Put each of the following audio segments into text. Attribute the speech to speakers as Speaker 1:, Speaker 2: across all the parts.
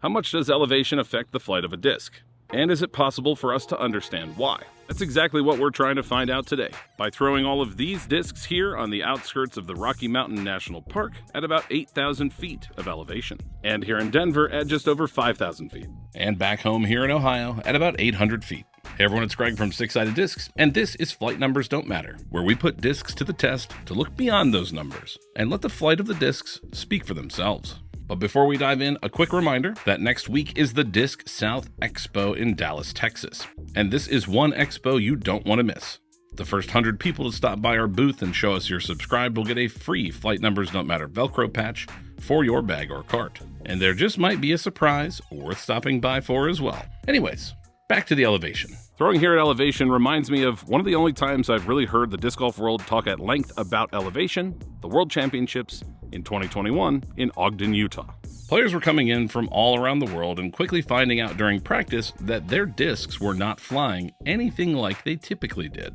Speaker 1: How much does elevation affect the flight of a disc? And is it possible for us to understand why? That's exactly what we're trying to find out today by throwing all of these discs here on the outskirts of the Rocky Mountain National Park at about 8,000 feet of elevation, and here in Denver at just over 5,000 feet, and back home here in Ohio at about 800 feet. Hey everyone, it's Greg from Six Sided Discs, and this is Flight Numbers Don't Matter, where we put discs to the test to look beyond those numbers and let the flight of the discs speak for themselves. But before we dive in, a quick reminder that next week is the Disc South Expo in Dallas, Texas. And this is one expo you don't want to miss. The first 100 people to stop by our booth and show us you're subscribed will get a free Flight Numbers Don't Matter Velcro patch for your bag or cart. And there just might be a surprise worth stopping by for as well. Anyways, back to the elevation. Throwing here at elevation reminds me of one of the only times I've really heard the disc golf world talk at length about elevation, the World Championships in 2021 in Ogden, Utah. Players were coming in from all around the world and quickly finding out during practice that their discs were not flying anything like they typically did.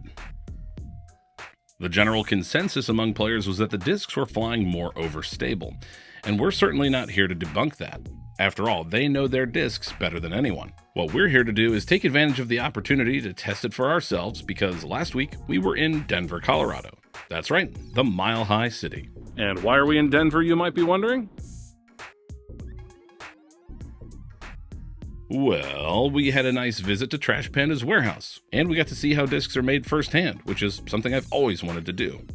Speaker 1: The general consensus among players was that the discs were flying more overstable, and we're certainly not here to debunk that. After all, they know their discs better than anyone. What we're here to do is take advantage of the opportunity to test it for ourselves because last week we were in Denver, Colorado. That's right, the Mile High City. And why are we in Denver, you might be wondering? Well, we had a nice visit to Trash Panda's warehouse, and we got to see how discs are made firsthand, which is something I've always wanted to do.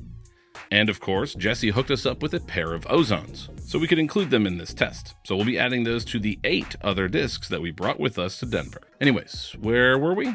Speaker 1: And of course, Jesse hooked us up with a pair of Ozones, so we could include them in this test. So we'll be adding those to the 8 other discs that we brought with us to Denver. Anyways, where were we?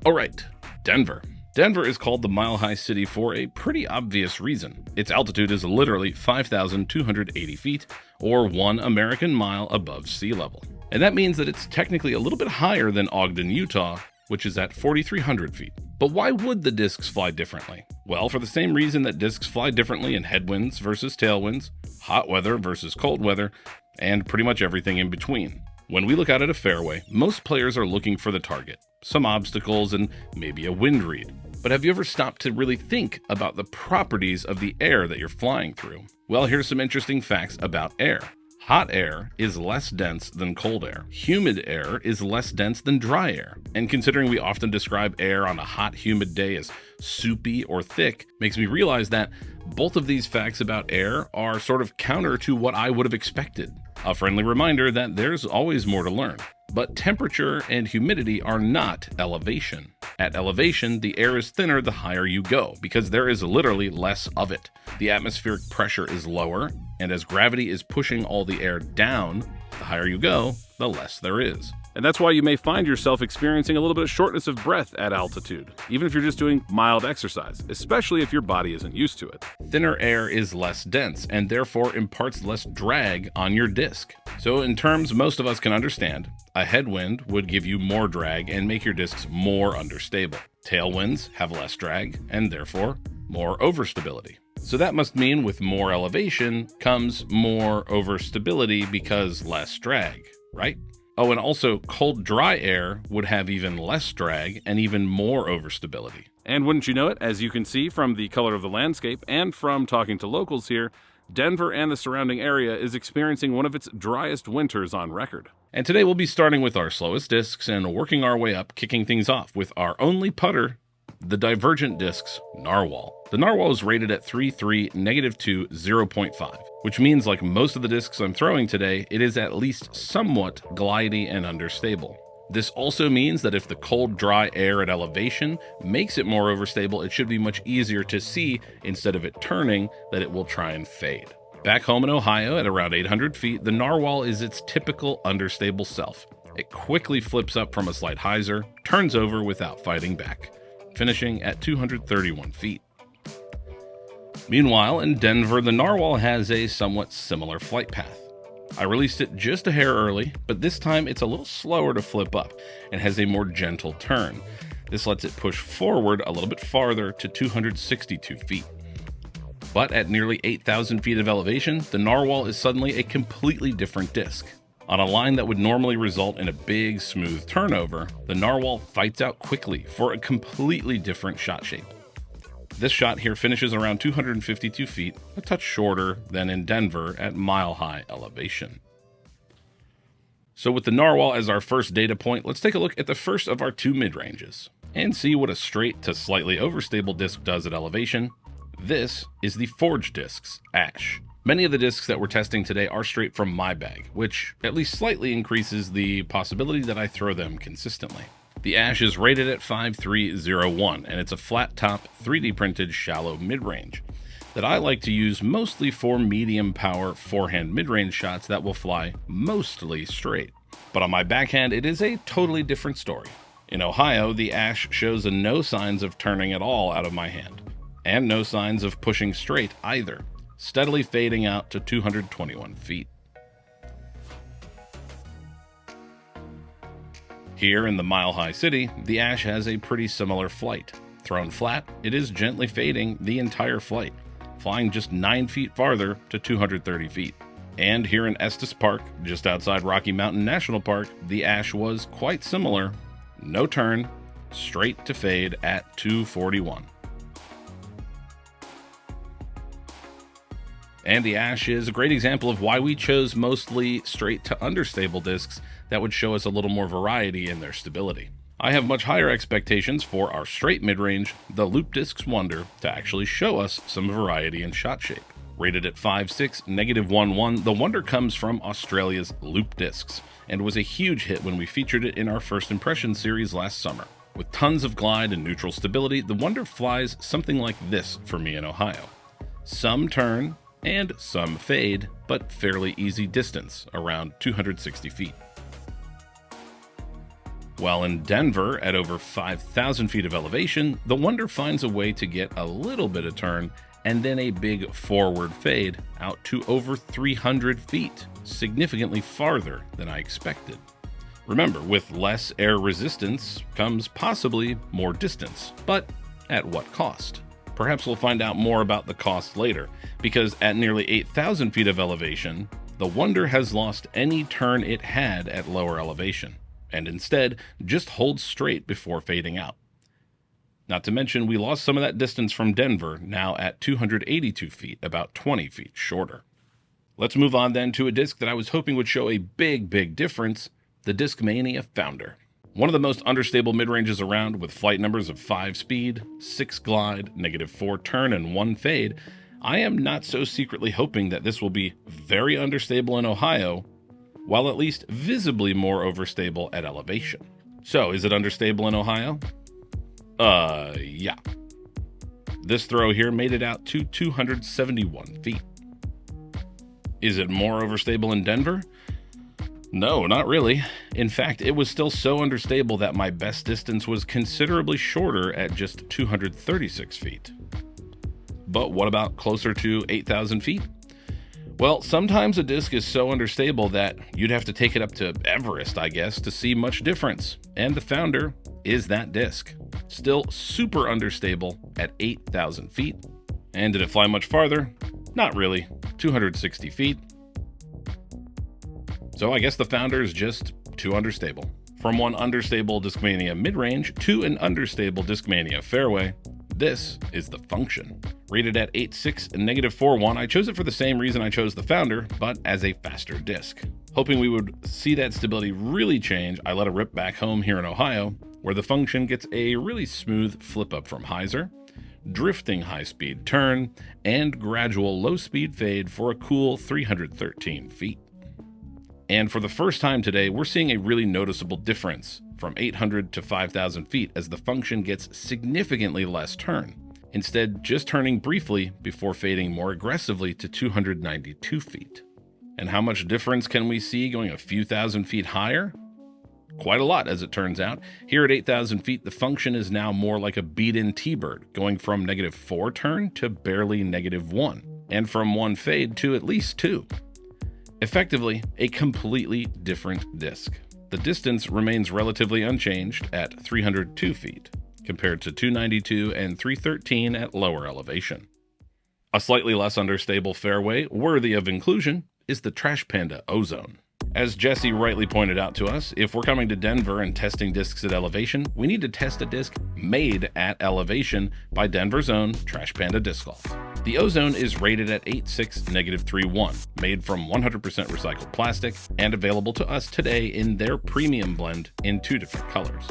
Speaker 1: Oh right, Denver. Denver is called the Mile High City for a pretty obvious reason. Its altitude is literally 5,280 feet, or 1 American mile above sea level. And that means that it's technically a little bit higher than Ogden, Utah, which is at 4,300 feet. But why would the discs fly differently? Well, for the same reason that discs fly differently in headwinds versus tailwinds, hot weather versus cold weather, and pretty much everything in between. When we look out at a fairway, most players are looking for the target, some obstacles, and maybe a wind read. But have you ever stopped to really think about the properties of the air that you're flying through? Well, here's some interesting facts about air. Hot air is less dense than cold air. Humid air is less dense than dry air. And considering we often describe air on a hot, humid day as soupy or thick, makes me realize that both of these facts about air are sort of counter to what I would have expected. A friendly reminder that there's always more to learn. But temperature and humidity are not elevation. At elevation, the air is thinner the higher you go because there is literally less of it. The atmospheric pressure is lower, and as gravity is pushing all the air down, the higher you go, the less there is. And that's why you may find yourself experiencing a little bit of shortness of breath at altitude, even if you're just doing mild exercise, especially if your body isn't used to it. Thinner air is less dense and therefore imparts less drag on your disc. So in terms most of us can understand, a headwind would give you more drag and make your discs more understable. Tailwinds have less drag and therefore more overstability. So that must mean with more elevation comes more overstability because less drag, right? Oh, and also cold, dry air would have even less drag and even more overstability. And wouldn't you know it, as you can see from the color of the landscape and from talking to locals here, Denver and the surrounding area is experiencing one of its driest winters on record. And today we'll be starting with our slowest discs and working our way up, kicking things off with our only putter, the Divergent Discs Narwhal. The Narwhal is rated at 3.3, -2, 0.5, which means like most of the discs I'm throwing today, it is at least somewhat glidey and understable. This also means that if the cold, dry air at elevation makes it more overstable, it should be much easier to see instead of it turning that it will try and fade. Back home in Ohio at around 800 feet, the Narwhal is its typical understable self. It quickly flips up from a slight hyzer, turns over without fighting back, finishing at 231 feet. Meanwhile, in Denver, the Narwhal has a somewhat similar flight path. I released it just a hair early, but this time it's a little slower to flip up and has a more gentle turn. This lets it push forward a little bit farther to 262 feet. But at nearly 8,000 feet of elevation, the Narwhal is suddenly a completely different disc. On a line that would normally result in a big, smooth turnover, the Narwhal fights out quickly for a completely different shot shape. This shot here finishes around 252 feet, a touch shorter than in Denver at mile-high elevation. So with the Narwhal as our first data point, let's take a look at the first of our two mid-ranges and see what a straight to slightly overstable disc does at elevation. This is the Forge Discs Ash. Many of the discs that we're testing today are straight from my bag, which at least slightly increases the possibility that I throw them consistently. The Ash is rated at 5301, and it's a flat top 3D printed shallow mid-range that I like to use mostly for medium power forehand mid-range shots that will fly mostly straight. But on my backhand, it is a totally different story. In Ohio, the Ash shows no signs of turning at all out of my hand, and no signs of pushing straight either, steadily fading out to 221 feet. Here in the Mile High City, the Ash has a pretty similar flight. Thrown flat, it is gently fading the entire flight, flying just 9 feet farther to 230 feet. And here in Estes Park, just outside Rocky Mountain National Park, the Ash was quite similar. No turn, straight to fade at 241. And the Ash is a great example of why we chose mostly straight to understable discs that would show us a little more variety in their stability. I have much higher expectations for our straight mid-range, the Loop Discs Wonder, to actually show us some variety in shot shape. Rated at 5.6, -1.1, the Wonder comes from Australia's Loop Discs, and was a huge hit when we featured it in our First Impressions series last summer. With tons of glide and neutral stability, the Wonder flies something like this for me in Ohio. Some turn, and some fade, but fairly easy distance, around 260 feet. While in Denver, at over 5,000 feet of elevation, the Wonder finds a way to get a little bit of turn and then a big forward fade out to over 300 feet, significantly farther than I expected. Remember, with less air resistance comes possibly more distance, but at what cost? Perhaps we'll find out more about the cost later, because at nearly 8,000 feet of elevation, the Wonder has lost any turn it had at lower elevation, and instead just holds straight before fading out. Not to mention, we lost some of that distance from Denver, now at 282 feet, about 20 feet shorter. Let's move on then to a disc that I was hoping would show a big difference, the Discmania Founder. One of the most understable mid-ranges around, with flight numbers of 5 speed, 6 glide, -4 turn, and 1 fade. I am not so secretly hoping that this will be very understable in Ohio, while at least visibly more overstable at elevation. So, is it understable in Ohio? Yeah. This throw here made it out to 271 feet. Is it more overstable in Denver? No, not really. In fact, it was still so understable that my best distance was considerably shorter at just 236 feet. But what about closer to 8,000 feet? Well, sometimes a disc is so understable that you'd have to take it up to Everest, I guess, to see much difference. And the Founder is that disc. Still super understable at 8,000 feet. And did it fly much farther? Not really. 260 feet. So I guess the Founder is just too understable. From one understable Discmania mid-range to an understable Discmania fairway, this is the Function. Rated at 8.6 and -4.1, I chose it for the same reason I chose the Founder, but as a faster disc. Hoping we would see that stability really change, I let it rip back home here in Ohio, where the Function gets a really smooth flip up from hyzer, drifting high-speed turn, and gradual low-speed fade for a cool 313 feet. And for the first time today, we're seeing a really noticeable difference from 800 to 5,000 feet as the Function gets significantly less turn, instead just turning briefly before fading more aggressively to 292 feet. And how much difference can we see going a few thousand feet higher? Quite a lot, as it turns out. Here at 8,000 feet, the Function is now more like a beat-in T-bird, going from -4 turn to barely -1, and from 1 fade to at least 2. Effectively, a completely different disc. The distance remains relatively unchanged at 302 feet, compared to 292 and 313 at lower elevation. A slightly less understable fairway, worthy of inclusion, is the Trash Panda Ozone. As Jesse rightly pointed out to us, if we're coming to Denver and testing discs at elevation, we need to test a disc made at elevation by Denver's own Trash Panda Disc Golf. The Ozone is rated at 86-31, made from 100% recycled plastic, and available to us today in their premium blend in 2 different colors.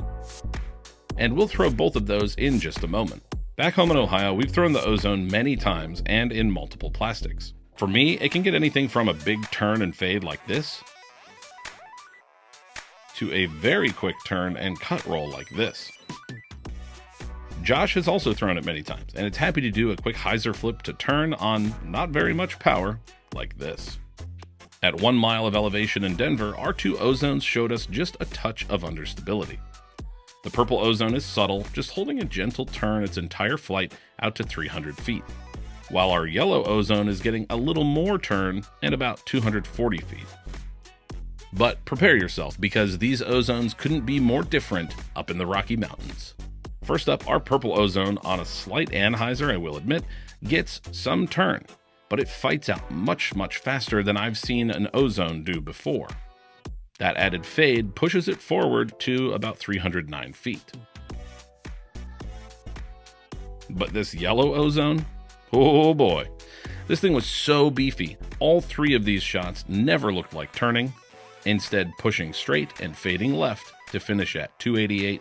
Speaker 1: And we'll throw both of those in just a moment. Back home in Ohio, we've thrown the Ozone many times and in multiple plastics. For me, it can get anything from a big turn and fade like this, to a very quick turn and cut roll like this. Josh has also thrown it many times, and it's happy to do a quick hyzer flip to turn on not very much power like this. At 1 mile of elevation in Denver, our 2 Ozones showed us just a touch of understability. The purple Ozone is subtle, just holding a gentle turn its entire flight out to 300 feet, while our yellow Ozone is getting a little more turn and about 240 feet. But prepare yourself, because these Ozones couldn't be more different up in the Rocky Mountains. First up, our purple Ozone, on a slight anhyzer, I will admit, gets some turn, but it fights out much faster than I've seen an Ozone do before. That added fade pushes it forward to about 309 feet. But this yellow Ozone, oh boy, this thing was so beefy. All 3 of these shots never looked like turning, instead pushing straight and fading left to finish at 288,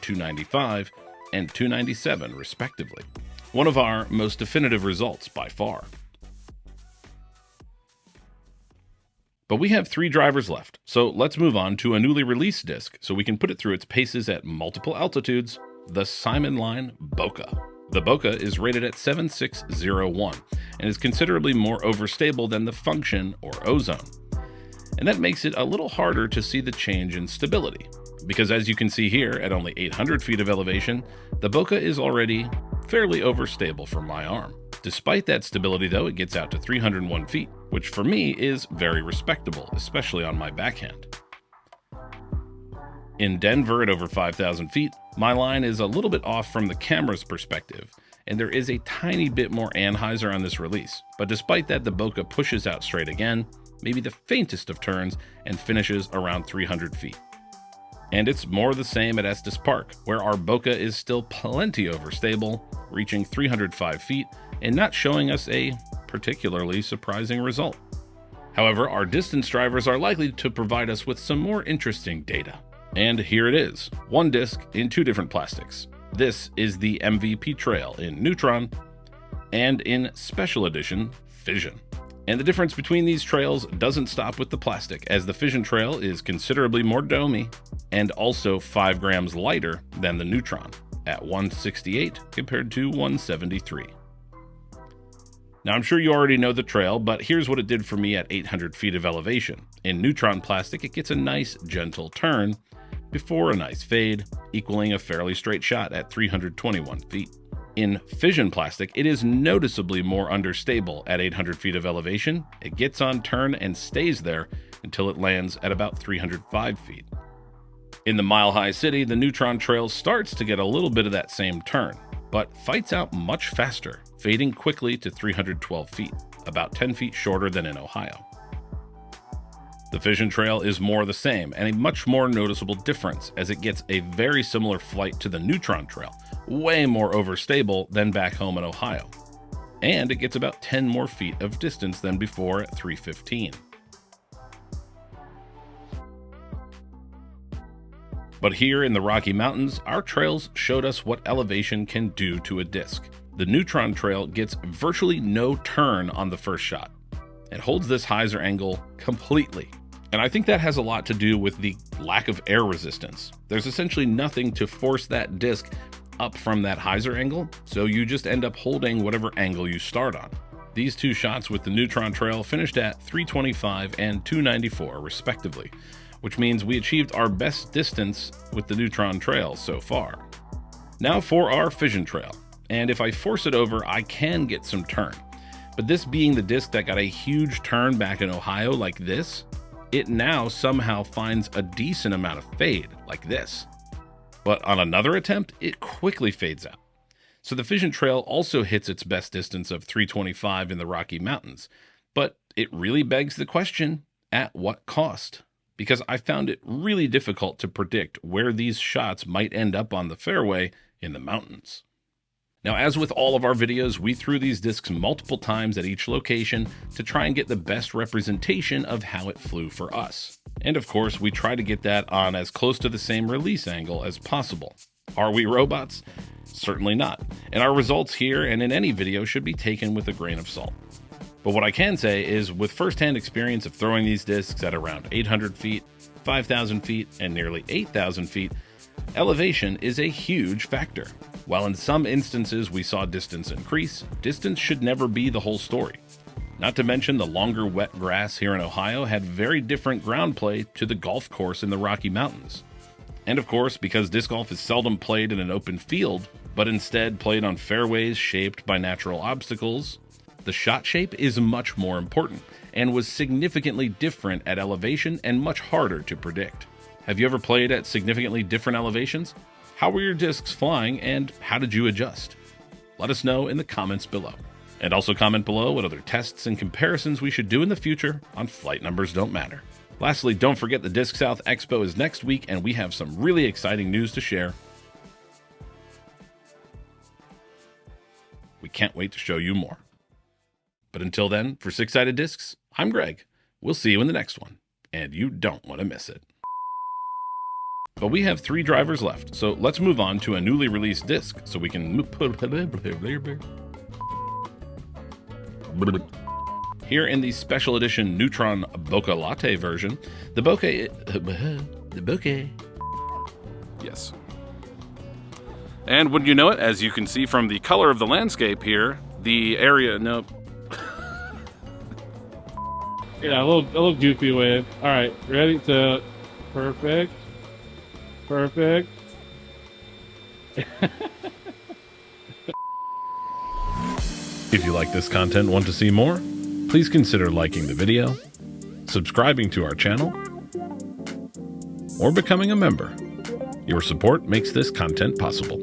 Speaker 1: 295, and 297 respectively. One of our most definitive results by far. But we have 3 drivers left, so let's move on to a newly released disc so we can put it through its paces at multiple altitudes, the Simon Line Bokeh. The Bokeh is rated at 7601 and is considerably more overstable than the Function or Ozone. And that makes it a little harder to see the change in stability, because as you can see here, at only 800 feet of elevation, the Bokeh is already fairly overstable for my arm. Despite that stability though, it gets out to 301 feet, which for me is very respectable, especially on my backhand. In Denver at over 5,000 feet, my line is a little bit off from the camera's perspective, and there is a tiny bit more anhyzer on this release, but despite that, the Bokeh pushes out straight again, maybe the faintest of turns, and finishes around 300 feet. And it's more the same at Estes Park, where our Bokeh is still plenty overstable, reaching 305 feet and not showing us a particularly surprising result. However, our distance drivers are likely to provide us with some more interesting data. And here it is, 1 disc in 2 different plastics. This is the MVP Trail in Neutron and in Special Edition Fission. And the difference between these trails doesn't stop with the plastic, as the Fission Trail is considerably more domey and also 5 grams lighter than the Neutron, at 168 compared to 173. Now I'm sure you already know the trail, but here's what it did for me at 800 feet of elevation. In Neutron plastic, it gets a nice gentle turn before a nice fade, equaling a fairly straight shot at 321 feet. In Fission plastic, it is noticeably more understable at 800 feet of elevation. It gets on turn and stays there until it lands at about 305 feet. In the Mile High City, the Neutron Trail starts to get a little bit of that same turn, but fights out much faster, fading quickly to 312 feet, about 10 feet shorter than in Ohio. The Fission Trail is more the same, and a much more noticeable difference, as it gets a very similar flight to the Neutron Trail, way more overstable than back home in Ohio. And it gets about 10 more feet of distance than before at 315. But here in the Rocky Mountains, our trails showed us what elevation can do to a disc. The Neutron Trail gets virtually no turn on the first shot. It holds this hyzer angle completely. And I think that has a lot to do with the lack of air resistance. There's essentially nothing to force that disc up from that hyzer angle, so you just end up holding whatever angle you start on. These 2 shots with the Neutron Trail finished at 325 and 294 respectively, which means we achieved our best distance with the Neutron Trail so far. Now for our Fission Trail, and if I force it over, I can get some turn. But this being the disc that got a huge turn back in Ohio like this, it now somehow finds a decent amount of fade like this. But on another attempt, it quickly fades out. So the Fission Trail also hits its best distance of 325 in the Rocky Mountains. But it really begs the question, at what cost? Because I found it really difficult to predict where these shots might end up on the fairway in the mountains. Now, as with all of our videos, we threw these discs multiple times at each location to try and get the best representation of how it flew for us. And of course, we try to get that on as close to the same release angle as possible. Are we robots? Certainly not. And our results here and in any video should be taken with a grain of salt. But what I can say is, with first-hand experience of throwing these discs at around 800 feet, 5,000 feet, and nearly 8,000 feet, elevation is a huge factor. While in some instances we saw distance increase, distance should never be the whole story. Not to mention the longer wet grass here in Ohio had very different ground play to the golf course in the Rocky Mountains. And of course, because disc golf is seldom played in an open field, but instead played on fairways shaped by natural obstacles, the shot shape is much more important and was significantly different at elevation and much harder to predict. Have you ever played at significantly different elevations? How were your discs flying and how did you adjust? Let us know in the comments below. And also comment below what other tests and comparisons we should do in the future on Flight Numbers Don't Matter. Lastly, don't forget the Disc South Expo is next week and we have some really exciting news to share. We can't wait to show you more. But until then, for Six Sided Discs, I'm Greg. We'll see you in the next one, and you don't want to miss it. But we have 3 drivers left, so let's move on to a newly released disc so we can here in the special edition Neutron Bokeh Latte version, the Bokeh. Yes. And wouldn't you know it, as you can see from the color of the landscape here, the area, nope.
Speaker 2: Yeah, a little goofy wave. All right, ready to, perfect.
Speaker 1: If you like this content and want to see more, please consider liking the video, subscribing to our channel, or becoming a member. Your support makes this content possible.